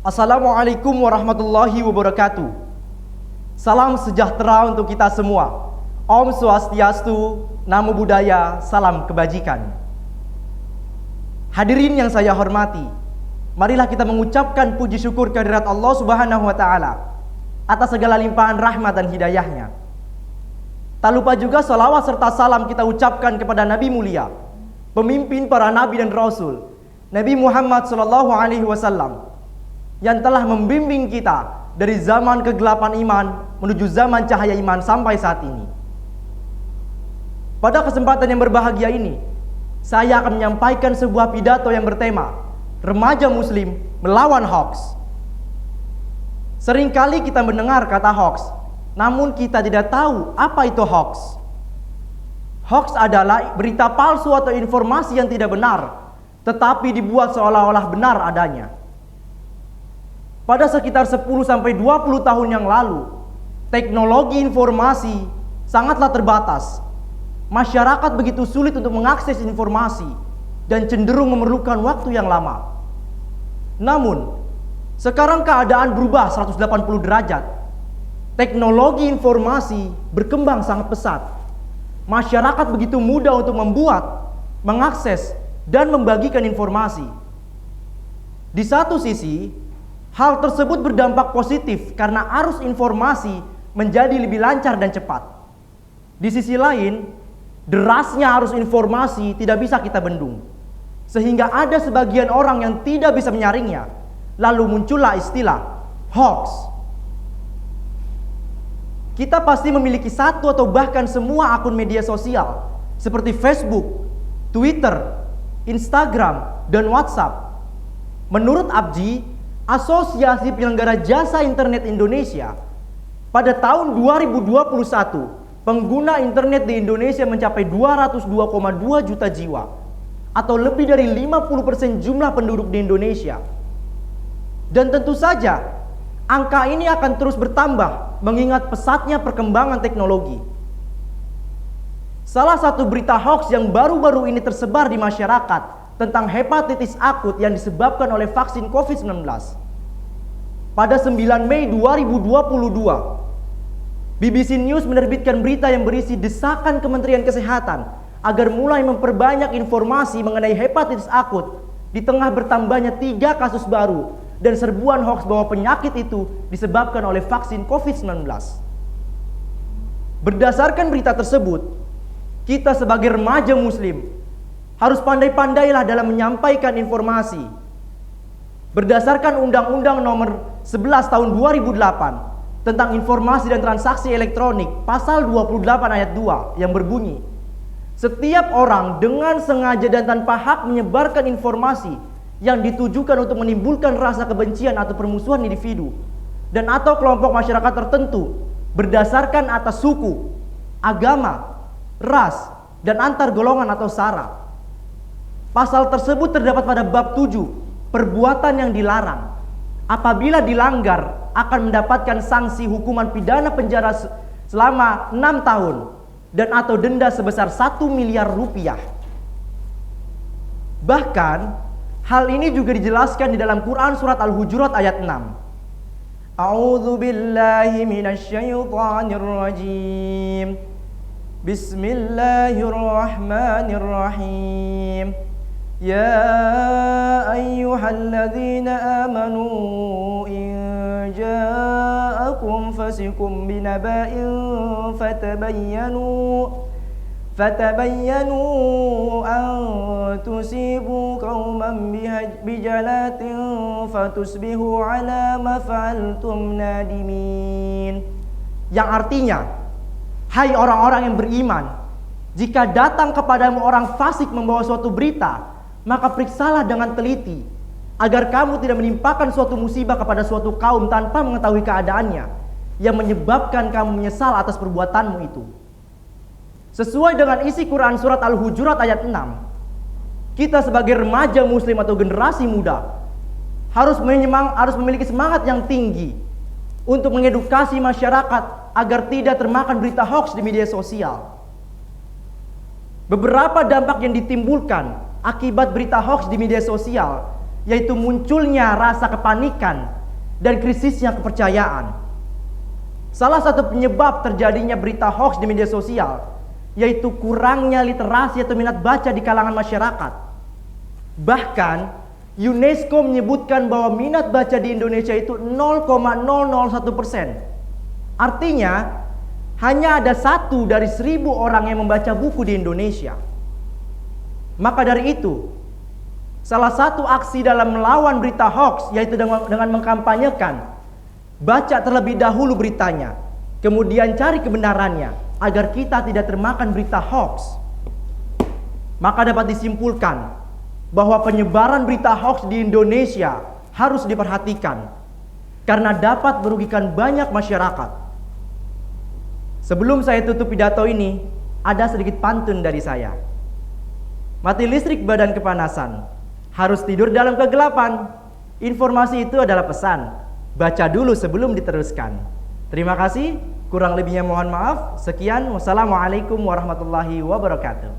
Assalamualaikum warahmatullahi wabarakatuh. Salam sejahtera untuk kita semua. Om Swastiastu, Namo Buddhaya, salam kebajikan. Hadirin yang saya hormati, marilah kita mengucapkan puji syukur kehadirat Allah Subhanahu wa Ta'ala atas segala limpahan rahmat dan hidayahnya. Tak lupa juga salawat serta salam kita ucapkan kepada Nabi mulia, pemimpin para nabi dan rasul, Nabi Muhammad SAW, yang telah membimbing kita dari zaman kegelapan iman menuju zaman cahaya iman sampai saat ini. Pada kesempatan yang berbahagia ini, saya akan menyampaikan sebuah pidato yang bertema Remaja Muslim Melawan Hoax. Seringkali kita mendengar kata hoax, namun kita tidak tahu apa itu hoax. Hoax adalah berita palsu atau informasi yang tidak benar, tetapi dibuat seolah-olah benar adanya. Pada sekitar 10-20 tahun yang lalu, teknologi informasi sangatlah terbatas. Masyarakat begitu sulit untuk mengakses informasi dan cenderung memerlukan waktu yang lama. Namun, sekarang keadaan berubah 180 derajat. Teknologi informasi berkembang sangat pesat. Masyarakat begitu mudah untuk membuat, mengakses, dan membagikan informasi. Di satu sisi, hal tersebut berdampak positif karena arus informasi menjadi lebih lancar dan cepat. Di sisi lain, derasnya arus informasi tidak bisa kita bendung, sehingga ada sebagian orang yang tidak bisa menyaringnya. Lalu muncullah istilah hoax. Kita pasti memiliki satu atau bahkan semua akun media sosial seperti Facebook, Twitter, Instagram, dan WhatsApp. Menurut Abji, Asosiasi Penyelenggara Jasa Internet Indonesia, pada tahun 2021, pengguna internet di Indonesia mencapai 202,2 juta jiwa, atau lebih dari 50% jumlah penduduk di Indonesia. Dan tentu saja, angka ini akan terus bertambah mengingat pesatnya perkembangan teknologi. Salah satu berita hoax yang baru-baru ini tersebar di masyarakat tentang hepatitis akut yang disebabkan oleh vaksin COVID-19. Pada 9 Mei 2022, BBC News menerbitkan berita yang berisi desakan Kementerian Kesehatan agar mulai memperbanyak informasi mengenai hepatitis akut di tengah bertambahnya 3 kasus baru dan serbuan hoax bahwa penyakit itu disebabkan oleh vaksin COVID-19. Berdasarkan berita tersebut, kita sebagai remaja muslim harus pandai-pandailah dalam menyampaikan informasi. Berdasarkan Undang-Undang Nomor 11 Tahun 2008 tentang Informasi dan Transaksi Elektronik, Pasal 28 Ayat 2 yang berbunyi, setiap orang dengan sengaja dan tanpa hak menyebarkan informasi yang ditujukan untuk menimbulkan rasa kebencian atau permusuhan individu dan atau kelompok masyarakat tertentu berdasarkan atas suku, agama, ras, dan antar golongan atau sara. Pasal tersebut terdapat pada bab 7, perbuatan yang dilarang. Apabila dilanggar, akan mendapatkan sanksi hukuman pidana penjara selama 6 tahun dan atau denda sebesar 1 miliar rupiah. Bahkan, hal ini juga dijelaskan di dalam Quran surat Al-Hujurat ayat 6. A'udzu billahi minasyaitonir rajim. Bismillahirrahmanirrahim. Ya ayyuhalladzina amanu in ja'akum fasikum binaba'in fatabayyanu an tusibu qauman bijalatin fatusbihu ala ma fa'altum nadimin. Yang artinya, hai orang-orang yang beriman, jika datang kepadamu orang fasik membawa suatu berita, maka periksalah dengan teliti, agar kamu tidak menimpakan suatu musibah kepada suatu kaum tanpa mengetahui keadaannya, yang menyebabkan kamu menyesal atas perbuatanmu itu. Sesuai dengan isi Quran surat Al-Hujurat ayat 6, kita sebagai remaja muslim atau generasi muda harus memiliki semangat yang tinggi untuk mengedukasi masyarakat agar tidak termakan berita hoax di media sosial. Beberapa dampak yang ditimbulkan akibat berita hoax di media sosial, yaitu munculnya rasa kepanikan dan krisisnya kepercayaan. Salah satu penyebab terjadinya berita hoax di media sosial yaitu kurangnya literasi atau minat baca di kalangan masyarakat. Bahkan UNESCO menyebutkan bahwa minat baca di Indonesia itu 0,001%. Artinya hanya ada 1 dari 1.000 orang yang membaca buku di Indonesia. Maka dari itu, salah satu aksi dalam melawan berita hoax yaitu dengan mengkampanyekan, baca terlebih dahulu beritanya, kemudian cari kebenarannya agar kita tidak termakan berita hoax. Maka dapat disimpulkan bahwa penyebaran berita hoax di Indonesia harus diperhatikan karena dapat merugikan banyak masyarakat. Sebelum saya tutup pidato ini, ada sedikit pantun dari saya. Mati listrik badan kepanasan, harus tidur dalam kegelapan. Informasi itu adalah pesan, baca dulu sebelum diteruskan. Terima kasih, kurang lebihnya mohon maaf. Sekian, wassalamualaikum warahmatullahi wabarakatuh.